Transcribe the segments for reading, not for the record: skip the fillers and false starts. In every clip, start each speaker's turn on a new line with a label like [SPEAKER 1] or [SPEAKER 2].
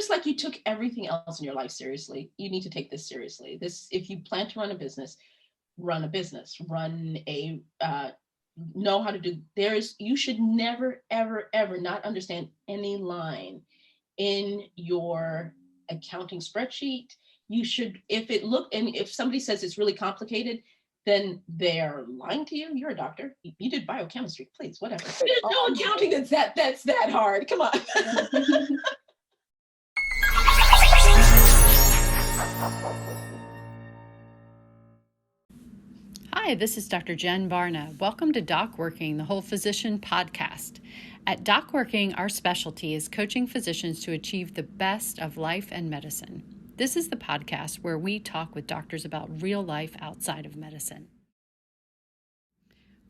[SPEAKER 1] just like you took everything else in your life seriously, you need to take this seriously. If you plan to run a business, know how to do, you should never, ever, ever not understand any line in your accounting spreadsheet. You should, if somebody says it's really complicated, then they're lying to you. You're a doctor. You did biochemistry, please, whatever. There's no accounting that's that hard. Come on.
[SPEAKER 2] Hi, this is Dr. Jen Barna. Welcome to DocWorking, the Whole Physician podcast. At DocWorking, our specialty is coaching physicians to achieve the best of life and medicine. This is the podcast where we talk with doctors about real life outside of medicine.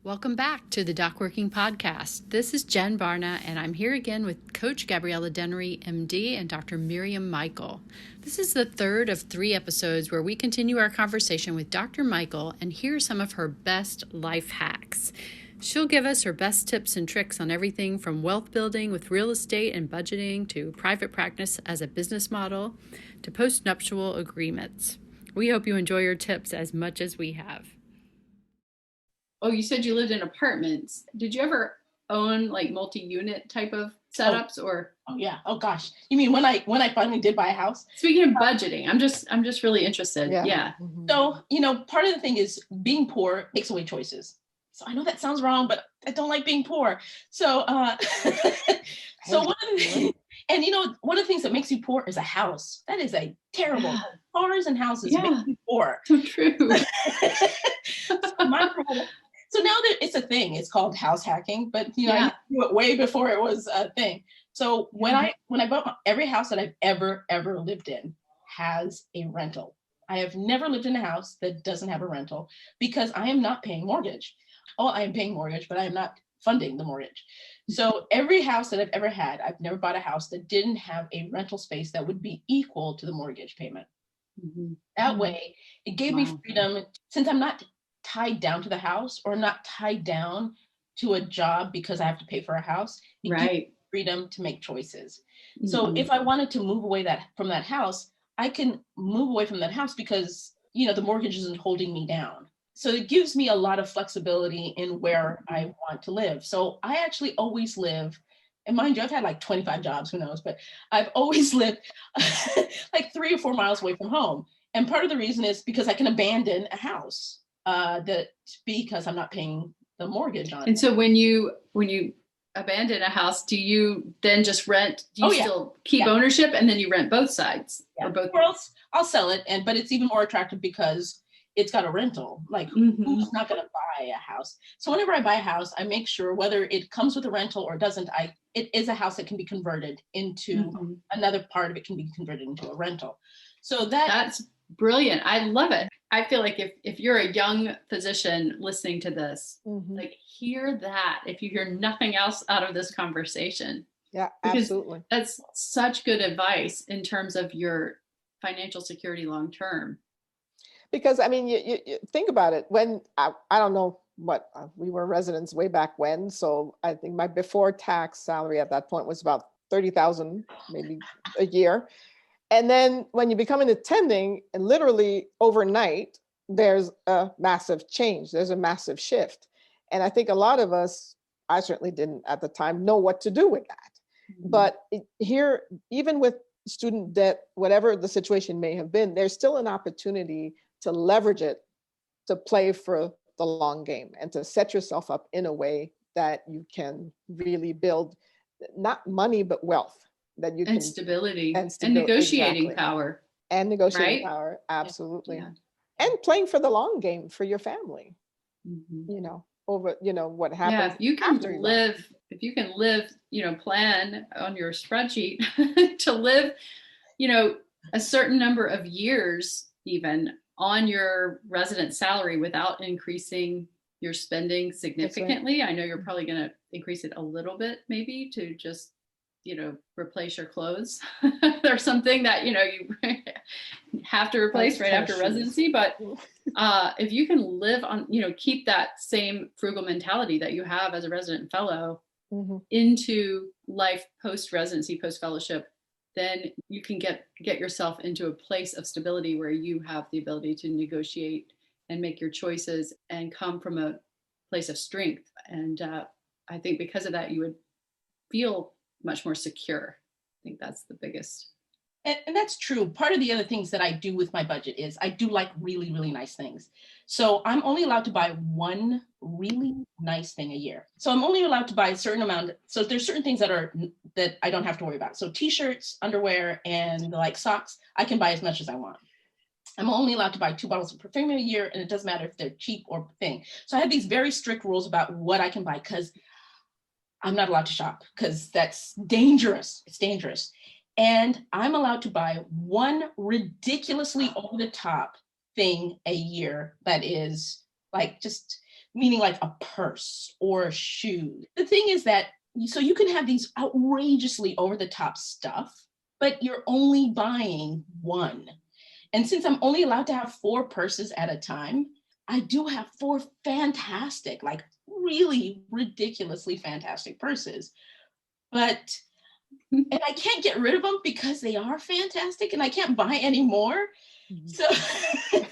[SPEAKER 2] Welcome back to the DocWorking podcast. This is Jen Barna, and I'm here again with Coach Gabriella Dennery, MD, and Dr. Miriam Michael. This is the third of 3 episodes where we continue our conversation with Dr. Michael and hear some of her best life hacks. She'll give us her best tips and tricks on everything from wealth building with real estate and budgeting to private practice as a business model to postnuptial agreements. We hope you enjoy your tips as much as we have. Oh, you said you lived in apartments. Did you ever own like multi-unit type of setups or?
[SPEAKER 1] Oh yeah. Oh gosh. You mean when I finally did buy a house?
[SPEAKER 2] Speaking of budgeting, I'm just really interested. Yeah.
[SPEAKER 1] Mm-hmm. So, part of the thing is being poor takes away choices. So I know that sounds wrong, but I don't like being poor. So, so one of the things that makes you poor is a house. That is a terrible. Cars and houses make you poor.
[SPEAKER 2] So true.
[SPEAKER 1] So now that it's a thing, it's called house hacking, but I knew it way before it was a thing. So when I bought every house that I've ever lived in has a rental. I have never lived in a house that doesn't have a rental because I am not paying mortgage. Oh, I am paying mortgage, but I am not funding the mortgage. So every house that I've ever had, I've never bought a house that didn't have a rental space that would be equal to the mortgage payment. Mm-hmm. That way, it gave me freedom since I'm not tied down to the house or not tied down to a job because I have to pay for a house. It gives me freedom to make choices. Mm-hmm. So if I wanted to move away from that house, I can move away from that house because, the mortgage isn't holding me down. So it gives me a lot of flexibility in where I want to live. So I actually always live, and mind you, I've had like 25 jobs, who knows, but I've always lived like 3 or 4 miles away from home. And part of the reason is because I can abandon a house because I'm not paying the mortgage on it.
[SPEAKER 2] And so when you abandon a house, do you then just rent? Do you still keep ownership and then you rent both sides?
[SPEAKER 1] Yeah.
[SPEAKER 2] Or both?
[SPEAKER 1] Or else I'll sell it, but it's even more attractive because it's got a rental. Like who's not going to buy a house? So whenever I buy a house, I make sure whether it comes with a rental or doesn't, it is a house that can be converted into another part of it can be converted into a rental. So that's
[SPEAKER 2] brilliant. I love it. I feel like if you're a young physician listening to this, like hear that if you hear nothing else out of this conversation.
[SPEAKER 3] Yeah, absolutely.
[SPEAKER 2] That's such good advice in terms of your financial security long-term.
[SPEAKER 3] Because you think about it, when I don't know what we were residents way back when. So I think my before tax salary at that point was about $30,000 maybe a year. And then when you become an attending and literally overnight, there's a massive change. There's a massive shift. And I think a lot of us, I certainly didn't at the time know what to do with that. But here, even with student debt, whatever the situation may have been, there's still an opportunity to leverage it, to play for the long game and to set yourself up in a way that you can really build not money, but wealth. That you can
[SPEAKER 2] stability and negotiating power
[SPEAKER 3] power. Absolutely. Yeah. And playing for the long game for your family, over, what happens.
[SPEAKER 2] Yeah, if you can live, plan on your spreadsheet to live, a certain number of years, even on your resident salary without increasing your spending significantly. Right. I know you're probably going to increase it a little bit, maybe to just replace your clothes or something that, you have to replace right after residency. But if you can live on, keep that same frugal mentality that you have as a resident fellow into life post-residency, post-fellowship, then you can get yourself into a place of stability where you have the ability to negotiate and make your choices and come from a place of strength. And I think because of that, you would feel much more secure. I think that's the biggest.
[SPEAKER 1] And that's true. Part of the other things that I do with my budget is I do like really, really nice things. So I'm only allowed to buy one really nice thing a year. So I'm only allowed to buy a certain amount. So there's certain things that I don't have to worry about. So t-shirts, underwear, and like socks, I can buy as much as I want. I'm only allowed to buy 2 bottles of perfume a year, and it doesn't matter if they're cheap or thing. So I have these very strict rules about what I can buy because I'm not allowed to shop because that's dangerous. It's dangerous. And I'm allowed to buy one ridiculously over-the-top thing a year that is like just meaning like a purse or a shoe. The thing is that, so you can have these outrageously over-the-top stuff, but you're only buying one. And since I'm only allowed to have 4 purses at a time, I do have 4 fantastic, like really ridiculously fantastic purses. But and I can't get rid of them because they are fantastic and I can't buy any more. So,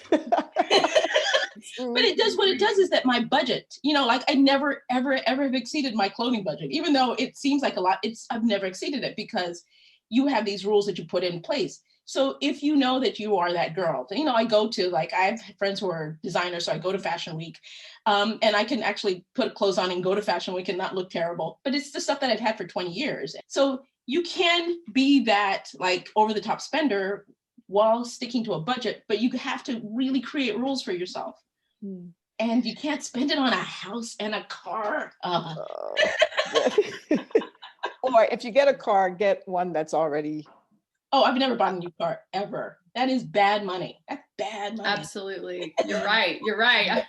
[SPEAKER 1] but it does, what it does is that my budget, like I never, ever have exceeded my clothing budget, even though it seems like a lot, I've never exceeded it because you have these rules that you put in place. So if you know that you are that girl, I go to I have friends who are designers, so I go to Fashion Week and I can actually put clothes on and go to Fashion Week and not look terrible, but it's the stuff that I've had for 20 years. So you can be that like over the top spender while sticking to a budget, but you have to really create rules for yourself. And you can't spend it on a house and a car.
[SPEAKER 3] Or if you get a car, get one that's already.
[SPEAKER 1] Oh, I've never bought a new car ever. That is bad money. That's bad money.
[SPEAKER 2] Absolutely. You're right. You're right.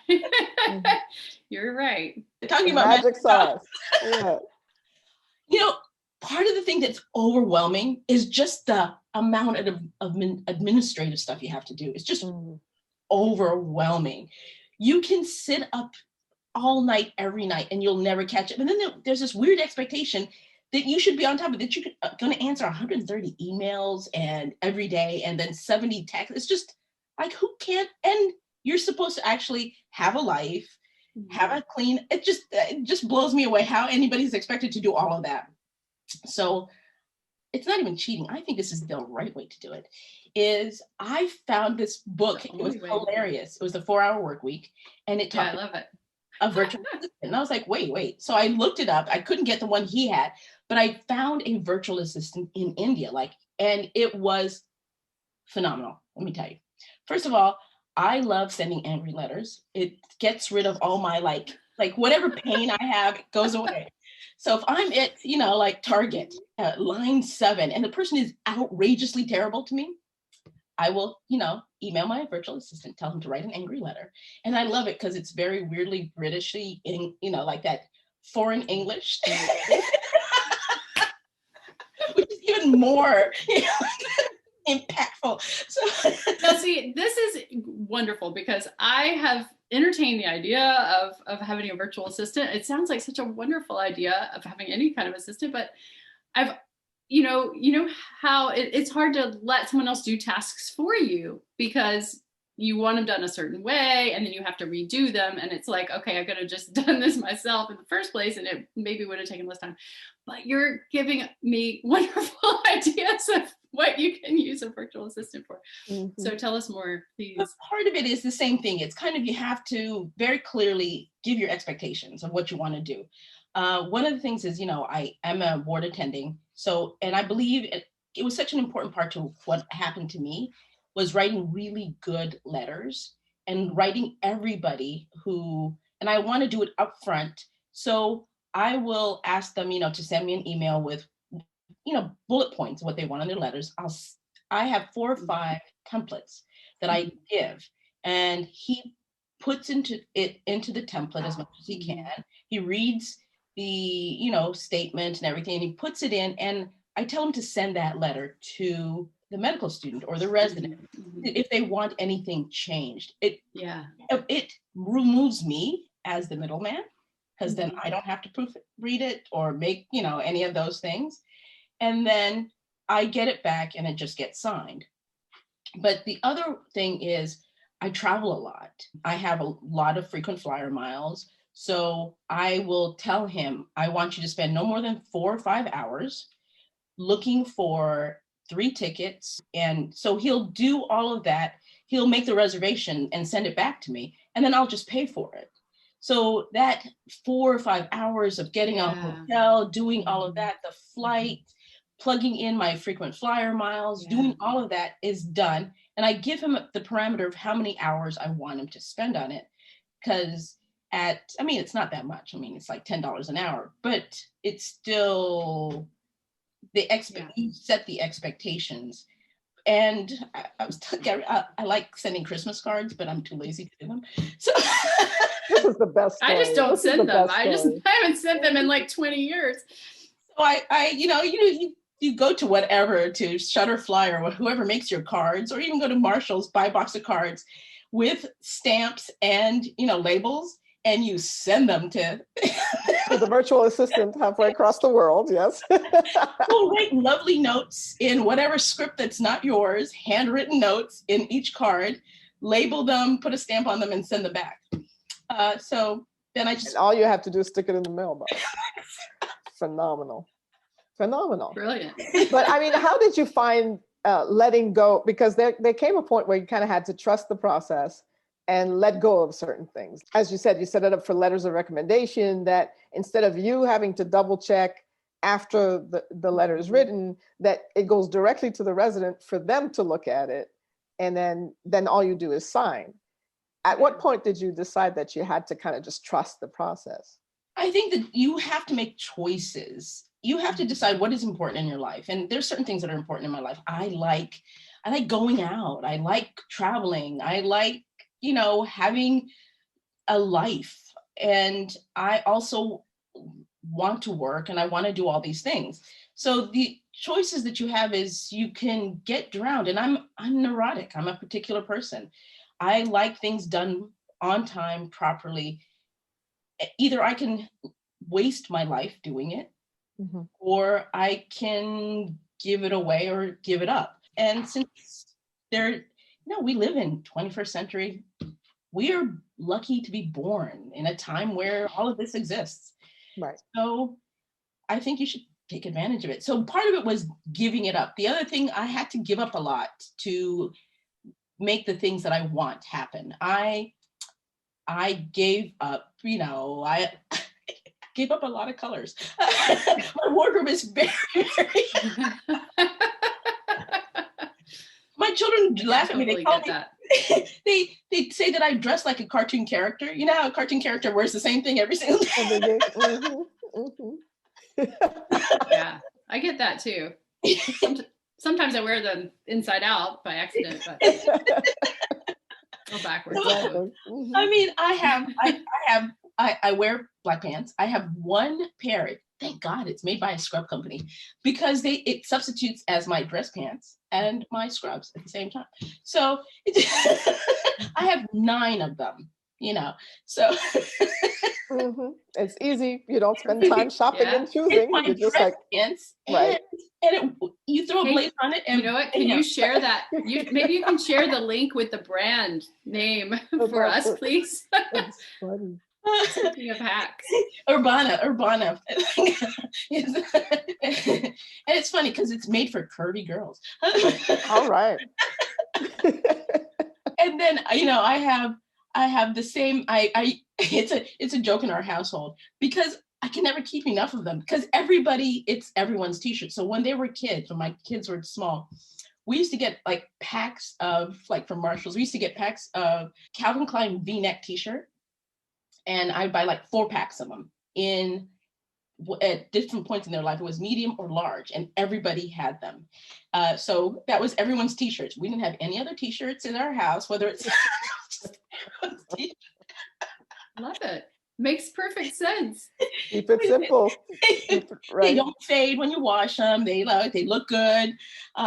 [SPEAKER 2] You're right.
[SPEAKER 1] Talking about
[SPEAKER 3] magic sauce. Yeah.
[SPEAKER 1] Part of the thing that's overwhelming is just the amount of administrative stuff you have to do. It's just overwhelming. You can sit up all night, every night, and you'll never catch it. And then there's this weird expectation that you should be on top of it, that you're going to answer 130 emails and every day, and then 70 texts. It's just like, who can't? And you're supposed to actually have a life, have a clean. It just blows me away how anybody's expected to do all of that. So it's not even cheating. I think this is the right way to do it. Is I found this book. It was hilarious. It was the 4-Hour Work Week, and it talked.
[SPEAKER 2] I love it.
[SPEAKER 1] A virtual assistant. And I was like, wait. So I looked it up. I couldn't get the one he had, but I found a virtual assistant in India, and it was phenomenal. Let me tell you. First of all, I love sending angry letters. It gets rid of all my like whatever pain I have, it goes away. So if I'm at, like Target, line 7, and the person is outrageously terrible to me, I will, email my virtual assistant, tell him to write an angry letter. And I love it because it's very weirdly Britishy, like that foreign English, which is even more impactful. So
[SPEAKER 2] now, see, this is wonderful because I have entertained the idea of having a virtual assistant. It sounds like such a wonderful idea of having any kind of assistant, but I've you know how it's hard to let someone else do tasks for you because you want them done a certain way and then you have to redo them. And it's like, okay, I could have just done this myself in the first place and it maybe would have taken less time. But you're giving me wonderful ideas of what you can use a virtual assistant for. So tell us more, please.
[SPEAKER 1] But part of it is the same thing. It's kind of, you have to very clearly give your expectations of what you want to do. One of the things is, I am a ward attending. So, and I believe it was such an important part to what happened to me was writing really good letters and writing everybody and I want to do it up front. So I will ask them, to send me an email with, bullet points of what they want in their letters. I have 4 or 5 templates that I give, and he puts into the template as much as he can. He reads the, statement and everything, and he puts it in, and I tell him to send that letter to the medical student or the resident if they want anything changed. It removes me as the middleman, because then I don't have to proofread it or make, any of those things. And then I get it back and it just gets signed. But the other thing is I travel a lot. I have a lot of frequent flyer miles. So I will tell him, I want you to spend no more than 4 or 5 hours looking for 3 tickets. And so he'll do all of that. He'll make the reservation and send it back to me, and then I'll just pay for it. So that 4 or 5 hours of getting a hotel, doing all of that, the flight, plugging in my frequent flyer miles, doing all of that is done. And I give him the parameter of how many hours I want him to spend on it. Because it's not that much. I mean, it's like $10 an hour, but it's still you set the expectations. And I was telling Gary, I like sending Christmas cards, but I'm too lazy to do them. So
[SPEAKER 3] this is the best story.
[SPEAKER 2] I just don't send them. I haven't sent them in like 20 years.
[SPEAKER 1] So you go to whatever, to Shutterfly or whoever makes your cards, or even go to Marshall's, buy a box of cards with stamps and labels, and you send them to
[SPEAKER 3] the virtual assistant halfway across the world. Yes.
[SPEAKER 1] We'll write lovely notes in whatever script that's not yours, handwritten notes in each card, label them, put a stamp on them, and send them back. So then and
[SPEAKER 3] all you have to do is stick it in the mailbox. Phenomenal.
[SPEAKER 2] Brilliant.
[SPEAKER 3] But I mean, how did you find letting go? Because there came a point where you kind of had to trust the process and let go of certain things. As you said, you set it up for letters of recommendation, that instead of you having to double check after the letter is written, that it goes directly to the resident for them to look at it. And then all you do is sign. At what point did you decide that you had to kind of just trust the process?
[SPEAKER 1] I think that you have to make choices. You have to decide what is important in your life. And there's certain things that are important in my life. I like going out. I like traveling. I like, having a life. And I also want to work and I want to do all these things. So the choices that you have is you can get drowned. And I'm neurotic. I'm a particular person. I like things done on time, properly. Either I can waste my life doing it, or I can give it away or give it up. And since we live in 21st century, we are lucky to be born in a time where all of this exists.
[SPEAKER 3] Right.
[SPEAKER 1] So I think you should take advantage of it. So part of it was giving it up. The other thing, I had to give up a lot to make the things that I want happen. I gave up, I gave up a lot of colors. My wardrobe is very, very my children laugh at me. They call me, they say that I dress like a cartoon character. You know how a cartoon character wears the same thing every single day?
[SPEAKER 2] Yeah, I get that too. Sometimes I wear them inside out by accident, but go backwards.
[SPEAKER 1] I mean, I wear black pants. I have one pair. Thank God it's made by a scrub company, because it substitutes as my dress pants and my scrubs at the same time. So I have 9 of them, so.
[SPEAKER 3] It's easy. You don't spend time shopping and choosing. You're just like,
[SPEAKER 1] pants,
[SPEAKER 3] right.
[SPEAKER 1] And you throw a blaze on it. And
[SPEAKER 2] you know what? Can you share that? Maybe you can share the link with the brand name for us, please.
[SPEAKER 3] It's funny.
[SPEAKER 2] Speaking of hacks.
[SPEAKER 1] Urbana. And it's funny because it's made for curvy girls.
[SPEAKER 3] All right.
[SPEAKER 1] And then, I have the same, it's a joke in our household, because I can never keep enough of them, because it's everyone's t-shirt. So when they were kids, when my kids were small, we used to get like packs of, like from Marshall's, we used to get packs of Calvin Klein V-neck t-shirt. And I'd buy like 4 packs of them at different points in their life. It was medium or large, and everybody had them. So that was everyone's t-shirts. We didn't have any other t-shirts in our house, whether it's
[SPEAKER 2] Love it. Makes perfect sense.
[SPEAKER 3] Keep it simple.
[SPEAKER 1] They don't fade when you wash them. They look good.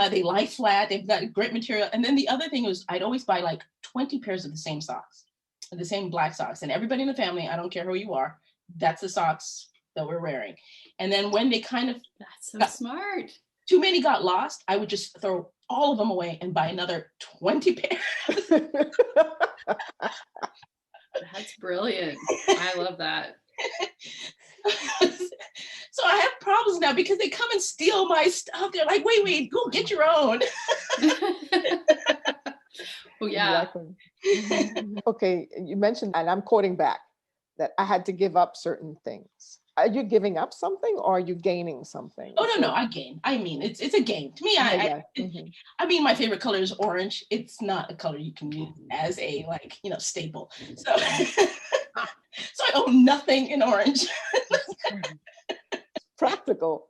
[SPEAKER 1] They lie flat. They've got great material. And then the other thing was, I'd always buy like 20 pairs of the same socks, the same black socks. And everybody in the family, I don't care who you are, that's the socks that we're wearing. And then when they kind of
[SPEAKER 2] that's so smart.
[SPEAKER 1] too many got lost, I would just throw all of them away and buy another 20 pairs.
[SPEAKER 2] That's brilliant. I love that.
[SPEAKER 1] So I have problems now because they come and steal my stuff. They're like, wait, go get your own.
[SPEAKER 2] Well, yeah.
[SPEAKER 3] Exactly. Okay, you mentioned, and I'm quoting back, that I had to give up certain things. Are you giving up something or are you gaining something?
[SPEAKER 1] Oh, no, I gain. I mean, it's a gain. To me, I mean, my favorite color is orange. It's not a color you can use as a, staple. So, so I own nothing in orange.
[SPEAKER 3] Practical.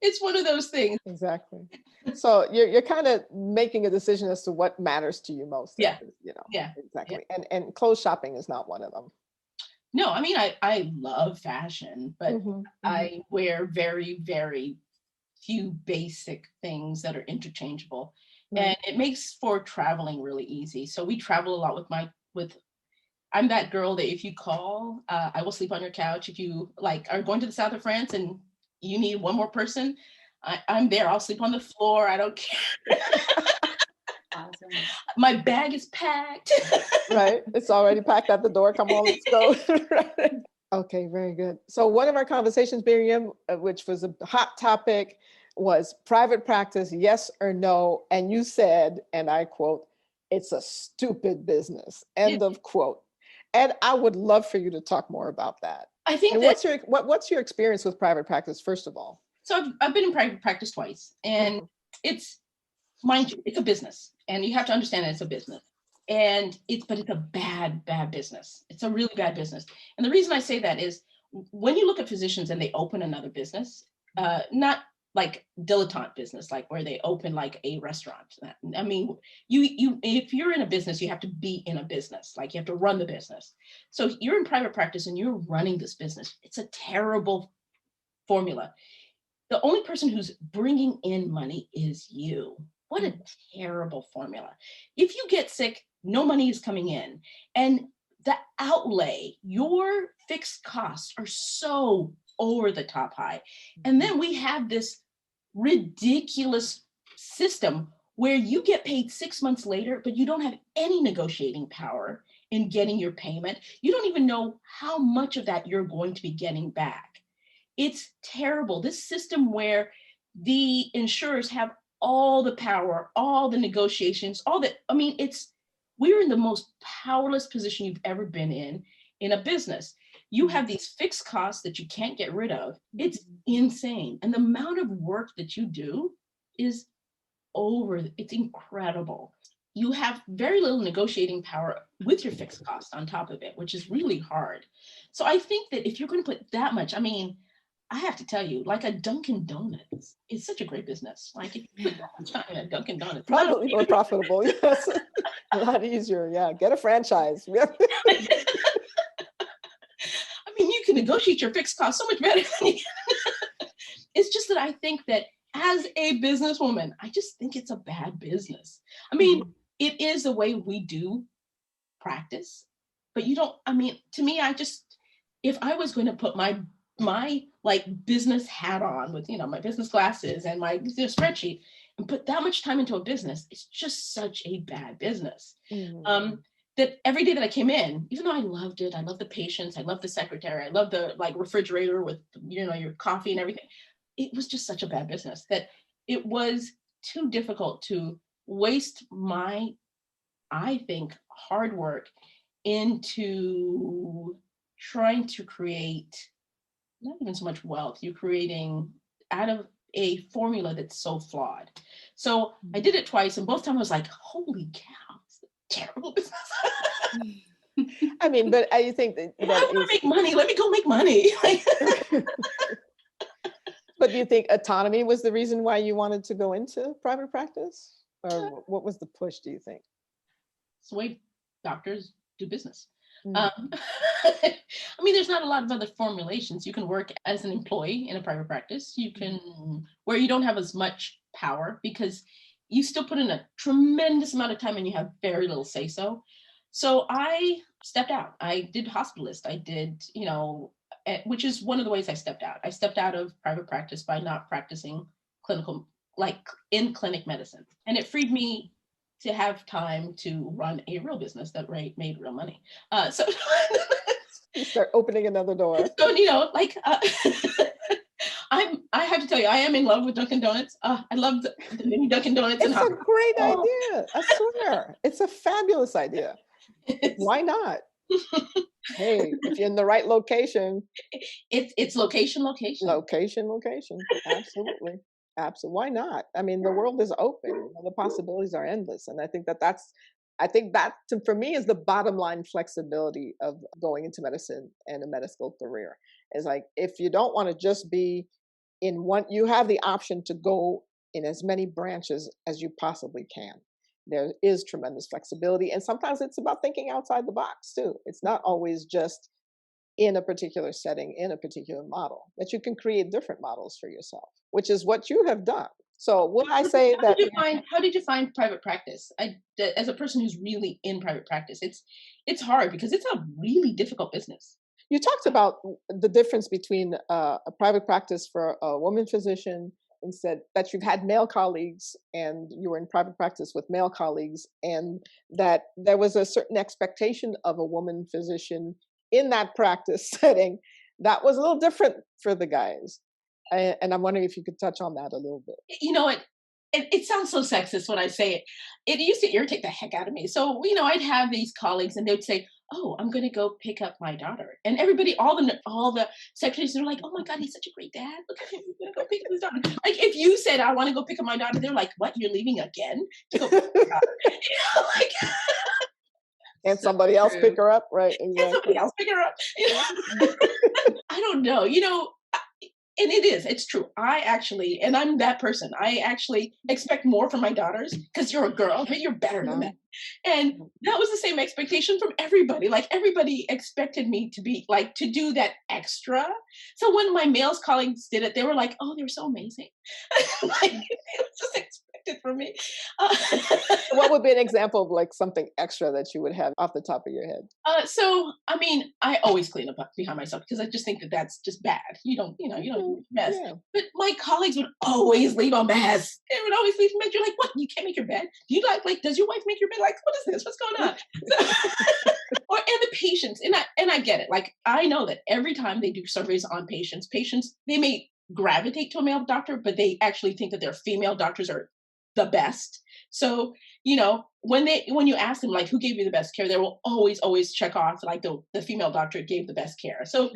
[SPEAKER 1] It's one of those things.
[SPEAKER 3] Exactly. So you're kind of making a decision as to what matters to you most.
[SPEAKER 1] Yeah.
[SPEAKER 3] Yeah, exactly. Yeah. And clothes shopping is not one of them.
[SPEAKER 1] No, I mean, I love fashion, but I wear very, very few basic things that are interchangeable. And it makes for traveling really easy. So we travel a lot I'm that girl that if you call, I will sleep on your couch. If you are going to the south of France and you need one more person, I'm there. I'll sleep on the floor. I don't care.
[SPEAKER 2] Awesome.
[SPEAKER 1] My bag is packed.
[SPEAKER 3] Right. It's already packed at the door. Come on, let's go. Right. Okay, very good. So one of our conversations, Miriam, which was a hot topic, was private practice, yes or no? And you said, and I quote, "It's a stupid business." End of quote. And I would love for you to talk more about that.
[SPEAKER 1] I think.
[SPEAKER 3] And what's your experience with private practice, first of all?
[SPEAKER 1] So I've been in private practice twice, and it's, mind you, it's a business, and you have to understand that it's a business. But it's a bad business. It's a really bad business. And the reason I say that is when you look at physicians and they open another business, not like dilettante business, like where they open like a restaurant. I mean, you if you're in a business, you have to be in a business, like you have to run the business. So you're in private practice and you're running this business. It's a terrible formula. The only person who's bringing in money is you. What a terrible formula. If you get sick, no money is coming in. And the outlay, your fixed costs are so over the top high. And then we have this ridiculous system where you get paid 6 months later, but you don't have any negotiating power in getting your payment. You don't even know how much of that you're going to be getting back. It's terrible. This system where the insurers have all the power, all the negotiations, we're in the most powerless position you've ever been in a business. You have these fixed costs that you can't get rid of. It's insane. And the amount of work that you do is it's incredible. You have very little negotiating power with your fixed costs on top of it, which is really hard. So I think that if you're going to put that much, I have to tell you, like a Dunkin' Donuts is such a great business. Like if you put that much time in a Dunkin' Donuts,
[SPEAKER 3] probably more profitable. Yes, a lot easier. Yeah, get a franchise.
[SPEAKER 1] You can negotiate your fixed costs so much better. It's just that I think that as a businesswoman, I just think it's a bad business. It is the way we do practice, but you don't. To me, if I was going to put my business hat on with my business glasses and my spreadsheet and put that much time into a business, it's just such a bad business. That every day that I came in, even though I loved it, I loved the patients, I loved the secretary, I loved the refrigerator with your coffee and everything, it was just such a bad business that it was too difficult to waste my, I think, hard work into trying to create not even so much wealth. You're creating out of a formula that's so flawed. So I did it twice, and both times I was like, holy cow, it's a terrible business.
[SPEAKER 3] But I think that
[SPEAKER 1] I want to make money. Let me go make money.
[SPEAKER 3] But do you think autonomy was the reason why you wanted to go into private practice? Or what was the push, do you think?
[SPEAKER 1] It's the way doctors do business. There's not a lot of other formulations. You can work as an employee in a private practice. You can, where you don't have as much power because you still put in a tremendous amount of time and you have very little say-so. So I stepped out. I did hospitalist. I did, which is one of the ways I stepped out. I stepped out of private practice by not practicing clinical, like in clinic medicine. And it freed me to have time to run a real business that made real money. So
[SPEAKER 3] you start opening another door.
[SPEAKER 1] So, like I have to tell you, I am in love with Dunkin' Donuts. I love the mini Dunkin' Donuts.
[SPEAKER 3] It's a great idea. I swear. It's a fabulous idea. Why not? Hey, if you're in the right location.
[SPEAKER 1] It's location.
[SPEAKER 3] Location. Absolutely. Absolutely. Why not? I mean, the world is open. The possibilities are endless. And I think that for me is the bottom line flexibility of going into medicine and a medical career. Is like, if you don't want to just be in one, you have the option to go in as many branches as you possibly can. There is tremendous flexibility. And sometimes it's about thinking outside the box too. It's not always just in a particular setting, in a particular model, that you can create different models for yourself, which is what you have done. So would I say that?
[SPEAKER 1] How did you find private practice? As a person who's really in private practice, it's hard because it's a really difficult business.
[SPEAKER 3] You talked about the difference between a private practice for a woman physician, and said that you've had male colleagues and you were in private practice with male colleagues, and that there was a certain expectation of a woman physician in that practice setting that was a little different for the guys. And I'm wondering if you could touch on that a little bit.
[SPEAKER 1] It sounds so sexist when I say it. It used to irritate the heck out of me. So, I'd have these colleagues and they would say, "Oh, I'm going to go pick up my daughter." And everybody, all the secretaries are like, "Oh my God, he's such a great dad. Look at him. He's going to go pick up his daughter." Like, if you said, "I want to go pick up my daughter," they're like, "What? You're leaving again to go pick up your daughter?"
[SPEAKER 3] And somebody else pick her up, right? Exactly.
[SPEAKER 1] And somebody else pick her up. I don't know. And it's true. And I'm that person. I actually expect more from my daughters because you're a girl, but you're better than that. And that was the same expectation from everybody. Like, everybody expected me to be like, to do that extra. So when my male colleagues did it, they were like, "Oh, they're so amazing." Like, it was just expected from me.
[SPEAKER 3] What would be an example of like something extra that you would have off the top of your head?
[SPEAKER 1] I always clean up behind myself because I just think that that's just bad. You don't mess. Yeah. But my colleagues would always leave a mess. They would always leave a mess. You're like, "What? You can't make your bed? Do you like, does your wife make your bed? Like, what is this? What's going on?" And the patients, and I get it. Like, I know that every time they do surveys on patients, they may gravitate to a male doctor, but they actually think that their female doctors are the best. So, when you ask them, like, who gave you the best care, they will always check off, like, the female doctor gave the best care. So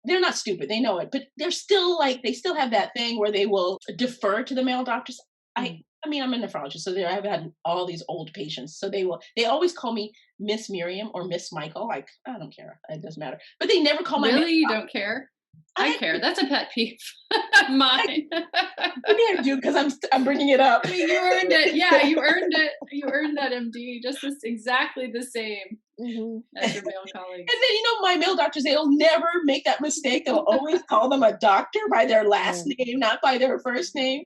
[SPEAKER 1] they're not stupid. They know it, but they're still they still have that thing where they will defer to the male doctors. I'm a nephrologist, so I've had all these old patients. So they always call me Miss Miriam or Miss Michael. Like, I don't care. It doesn't matter. But they never call me.
[SPEAKER 2] Really? You don't care? I care. That's a pet peeve of mine.
[SPEAKER 1] Maybe I do because I'm bringing it up.
[SPEAKER 2] You earned it. Yeah, you earned it. You earned that, MD. Just exactly the same as your male colleagues.
[SPEAKER 1] And then, my male doctors, they'll never make that mistake. They'll always call them a doctor by their last name, not by their first name.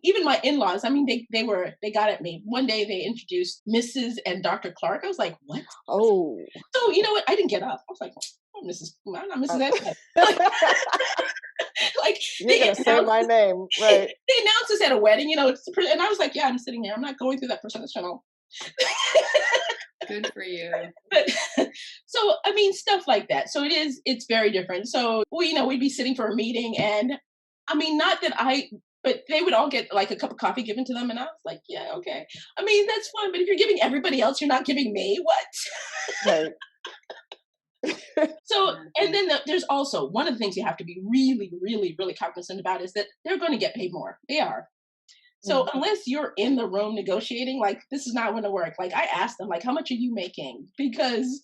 [SPEAKER 1] Even my in-laws, they got at me. One day they introduced Mrs. and Dr. Clark. I was like, "What?"
[SPEAKER 3] Oh.
[SPEAKER 1] So, you know what? I didn't get up. I was like, I'm not Mrs. Edmund. Like,
[SPEAKER 3] you're going to say my name, right?
[SPEAKER 1] They announced us at a wedding, and I was like, "Yeah, I'm sitting there. I'm not going through that professional."
[SPEAKER 2] Good for you.
[SPEAKER 1] But, so, stuff like that. So it's very different. So, we'd be sitting for a meeting, and but they would all get like a cup of coffee given to them. And I was like, "Yeah, okay. That's fine. But if you're giving everybody else, you're not giving me, what?"
[SPEAKER 3] Right.
[SPEAKER 1] So, and then there's also one of the things you have to be really, really, really cognizant about is that they're going to get paid more. They are. So unless you're in the room negotiating, like, this is not going to work. Like, I asked them, like, "How much are you making?" Because,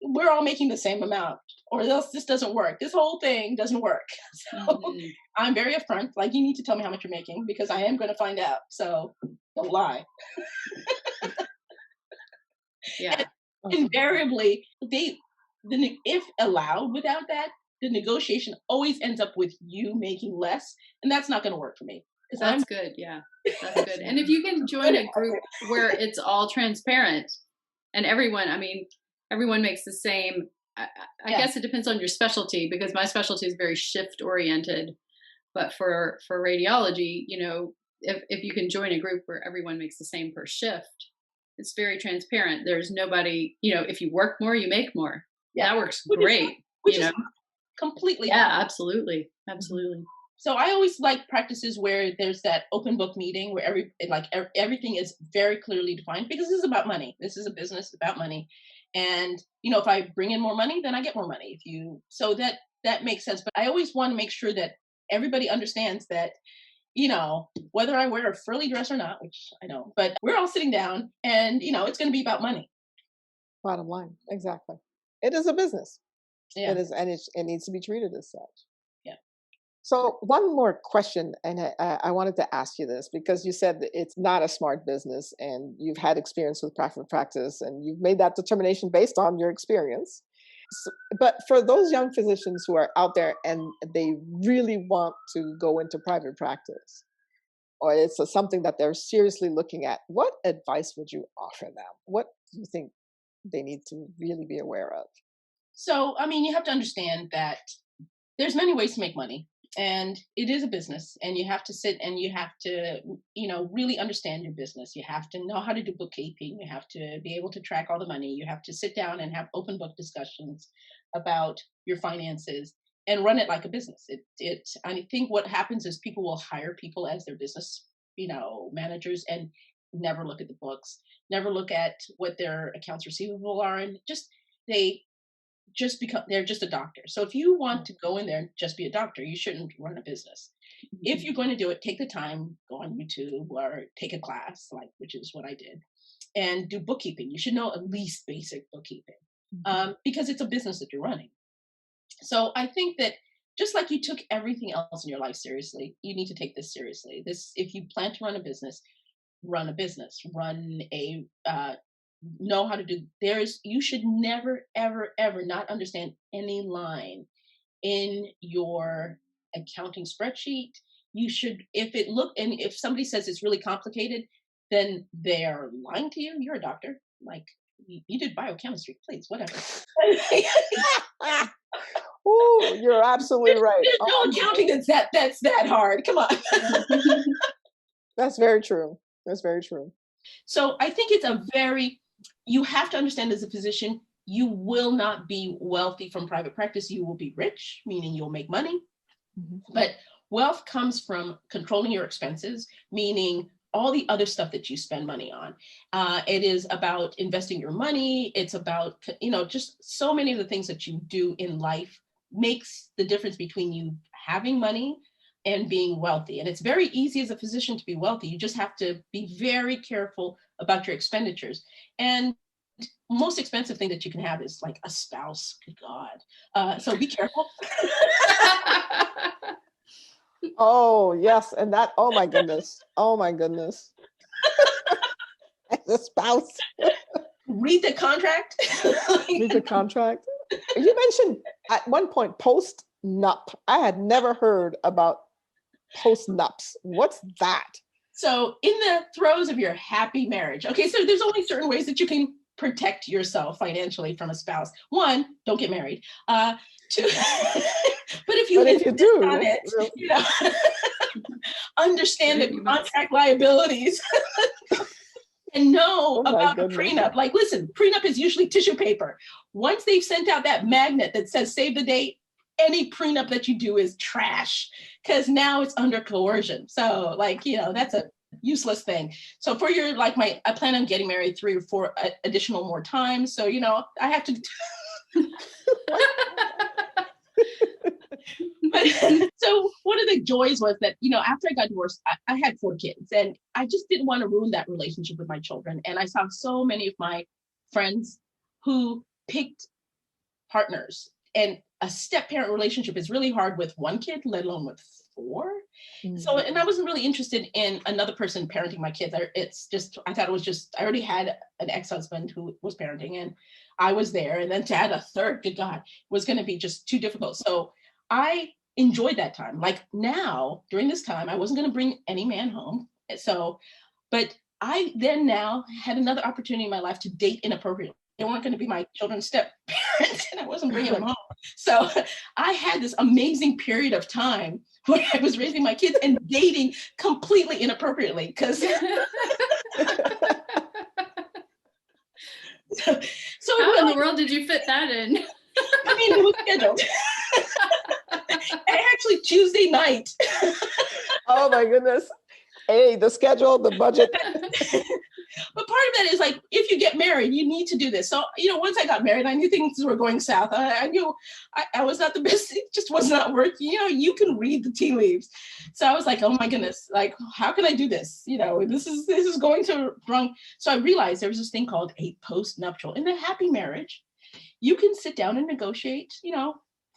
[SPEAKER 1] we're all making the same amount, or else this doesn't work. This whole thing doesn't work. So I'm very upfront. Like, you need to tell me how much you're making because I am going to find out. So don't lie.
[SPEAKER 2] Yeah.
[SPEAKER 1] Invariably, if allowed without that, the negotiation always ends up with you making less, and that's not going to work for me.
[SPEAKER 2] That's good. Yeah, that's good. And if you can join a group where it's all transparent and everyone makes the same I guess it depends on your specialty, because my specialty is very shift oriented. But for radiology, if you can join a group where everyone makes the same per shift, it's very transparent. There's nobody, if you work more, you make more. Yeah, that works great.
[SPEAKER 1] Which is completely.
[SPEAKER 2] Yeah, absolutely. Absolutely.
[SPEAKER 1] So I always like practices where there's that open book meeting where everything is very clearly defined, because this is about money. This is a business about money. And, if I bring in more money, then I get more money. So that makes sense. But I always want to make sure that everybody understands that, whether I wear a frilly dress or not, which I don't, but we're all sitting down and, it's going to be about money.
[SPEAKER 3] Bottom line. Exactly. It is a business.
[SPEAKER 1] Yeah.
[SPEAKER 3] It is, and it needs to be treated as such.
[SPEAKER 1] Yeah.
[SPEAKER 3] So one more question, and I wanted to ask you this, because you said that it's not a smart business and you've had experience with private practice and you've made that determination based on your experience. So, but for those young physicians who are out there and they really want to go into private practice, or it's something that they're seriously looking at, what advice would you offer them? What do you think they need to really be aware of?
[SPEAKER 1] So, you have to understand that there's many ways to make money, and it is a business, and you have to sit and you have to, really understand your business. You have to know how to do bookkeeping. You have to be able to track all the money. You have to sit down and have open book discussions about your finances and run it like a business. I think what happens is people will hire people as their business, managers, and never look at the books, never look at what their accounts receivable are, and they're just a doctor. So if you want to go in there and just be a doctor, you shouldn't run a business. Mm-hmm. If you're going to do it, take the time, go on YouTube or take a class, which is what I did, and do bookkeeping. You should know at least basic bookkeeping, because it's a business that you're running. So I think that just like you took everything else in your life seriously, you need to take this seriously. If you plan to run a business, know how to do. You should never, ever, ever not understand any line in your accounting spreadsheet. You should, if somebody says it's really complicated, then they are lying to you. You're a doctor. You did biochemistry, please, whatever.
[SPEAKER 3] Oh, you're absolutely right.
[SPEAKER 1] There's no accounting that's that hard. Come on.
[SPEAKER 3] That's very true. That's very true.
[SPEAKER 1] So I think you have to understand as a physician, you will not be wealthy from private practice. You will be rich, meaning you'll make money. Mm-hmm. But wealth comes from controlling your expenses, meaning all the other stuff that you spend money on. It is about investing your money. It's about, just so many of the things that you do in life makes the difference between you having money and being wealthy. And it's very easy as a physician to be wealthy. You just have to be very careful about your expenditures. And most expensive thing that you can have is like a spouse. Good God. So be careful.
[SPEAKER 3] Oh, yes. And oh my goodness. Oh my goodness. The spouse.
[SPEAKER 1] Read the contract.
[SPEAKER 3] Read the contract. You mentioned at one point post-nup. I had never heard about postnups. What's that? So
[SPEAKER 1] in the throes of your happy marriage. Okay, so there's only certain ways that you can protect yourself financially from a spouse. One, don't get married. Two, but if you do on it, understand the contract liabilities and know about the prenup. Listen, prenup is usually tissue paper. Once they've sent out that magnet that says save the date, any prenup that you do is trash because now it's under coercion. So that's a useless thing. So for I plan on getting married 3 or 4 additional more times. So, I have to. But so one of the joys was that, after I got divorced, I had 4 kids and I just didn't want to ruin that relationship with my children. And I saw so many of my friends who picked partners, and a step-parent relationship is really hard with 1 kid, let alone with 4. Mm-hmm. So, and I wasn't really interested in another person parenting my kids. I thought it was just, I already had an ex-husband who was parenting and I was there. And then to add a third, good God, was going to be just too difficult. So I enjoyed that time. Now, during this time, I wasn't going to bring any man home. So, but I then now had another opportunity in my life to date inappropriately. they weren't going to be my children's step parents, and I wasn't bringing them home. So I had this amazing period of time where I was raising my kids and dating completely inappropriately because so
[SPEAKER 2] how in the world did you fit that in?
[SPEAKER 1] I mean, it was scheduled. Actually, Tuesday night.
[SPEAKER 3] Oh my goodness. Hey, the schedule, the budget.
[SPEAKER 1] But part of that is like, if you get married, you need to do this. So, once I got married, I knew things were going south. I knew I was not the best. It just was not working. You can read the tea leaves. So I was like, oh my goodness, like, how can I do this? This is going to wrong. So I realized there was this thing called a postnuptial. In a happy marriage, you can sit down and negotiate,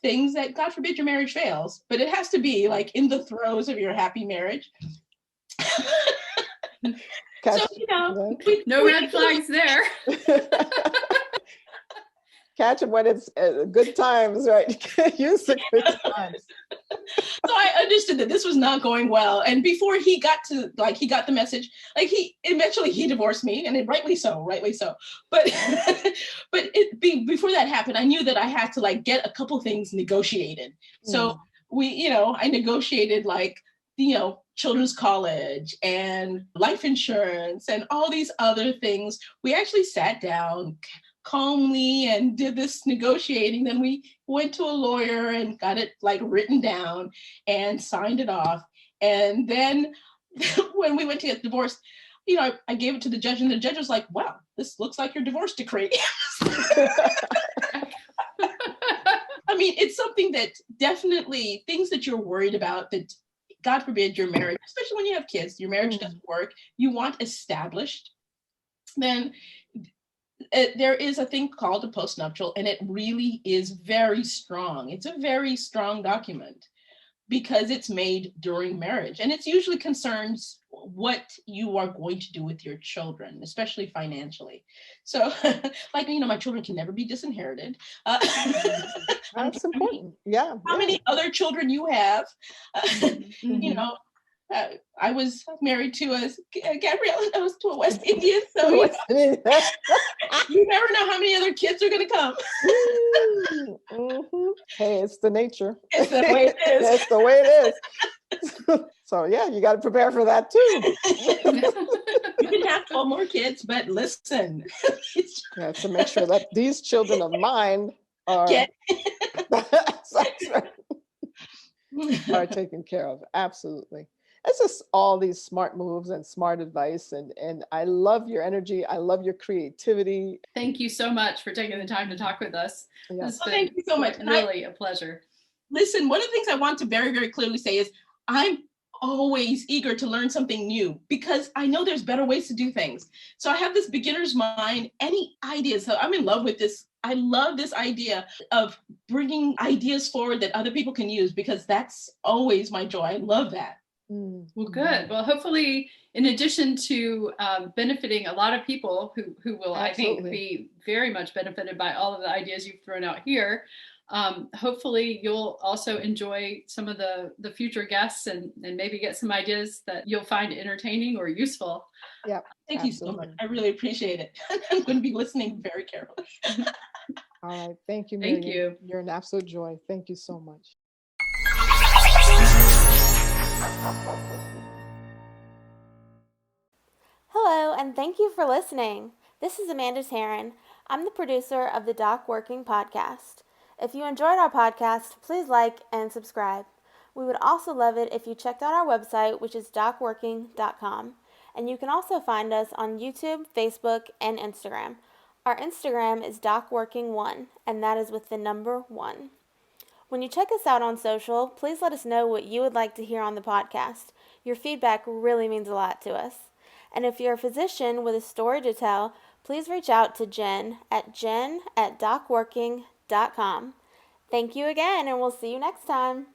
[SPEAKER 1] things that, God forbid, your marriage fails, but it has to be like in the throes of your happy marriage. So,
[SPEAKER 2] no red flags there.
[SPEAKER 3] Catch them when it's good times, right? Use the good times.
[SPEAKER 1] So I understood that this was not going well. And before he got the message, he divorced me, and rightly so. But before that happened, I knew that I had to get a couple things negotiated. So I negotiated children's college and life insurance and all these other things. We actually sat down calmly and did this negotiating. Then we went to a lawyer and got it written down and signed it off. And then when we went to get divorced, I gave it to the judge, and the judge was like, wow, this looks like your divorce decree. I mean, it's something that definitely, things that you're worried about, that God forbid your marriage, especially when you have kids, your marriage doesn't work, you want established, then there is a thing called a postnuptial, and it really is very strong. It's a very strong document because it's made during marriage, and it usually concerns what you are going to do with your children, especially financially. So my children can never be disinherited.
[SPEAKER 3] That's important. Yeah.
[SPEAKER 1] How many other children you have? I was married to Gabriella, to a West Indian, so you never know how many other kids are going to come.
[SPEAKER 3] Hey, it's the nature.
[SPEAKER 1] It's the way it is.
[SPEAKER 3] It's the way it is. So yeah, you got to prepare for that too.
[SPEAKER 1] You can have 12 more kids, but listen.
[SPEAKER 3] To make sure that these children of mine are are taken care of. Absolutely. It's just all these smart moves and smart advice. And I love your energy. I love your creativity.
[SPEAKER 2] Thank you so much for taking the time to talk with us.
[SPEAKER 3] Yes.
[SPEAKER 1] Thank you so much.
[SPEAKER 2] Really a pleasure.
[SPEAKER 1] Listen, one of the things I want to very, very clearly say is I'm always eager to learn something new because I know there's better ways to do things. So I have this beginner's mind, any ideas. So I'm in love with this. I love this idea of bringing ideas forward that other people can use, because that's always my joy. I love that.
[SPEAKER 2] Well, good. Well, hopefully, in addition to benefiting a lot of people who will, I think, be very much benefited by all of the ideas you've thrown out here, hopefully you'll also enjoy some of the future guests and maybe get some ideas that you'll find entertaining or useful.
[SPEAKER 3] Yeah.
[SPEAKER 1] Thank you so much. I really appreciate it. I'm going to be listening very carefully.
[SPEAKER 3] All right. Thank you, Miriam.
[SPEAKER 2] Thank you.
[SPEAKER 3] You're an absolute joy. Thank you so much.
[SPEAKER 4] Hello, and thank you for listening. This is Amanda Taryn. I'm the producer of the DocWorking podcast. If you enjoyed our podcast, please like and subscribe. We would also love it if you checked out our website, which is DocWorking.com. And you can also find us on YouTube, Facebook, and Instagram. Our Instagram is DocWorking1, and that is with the number 1. When you check us out on social, please let us know what you would like to hear on the podcast. Your feedback really means a lot to us. And if you're a physician with a story to tell, please reach out to Jen at docworking.com. Thank you again, and we'll see you next time.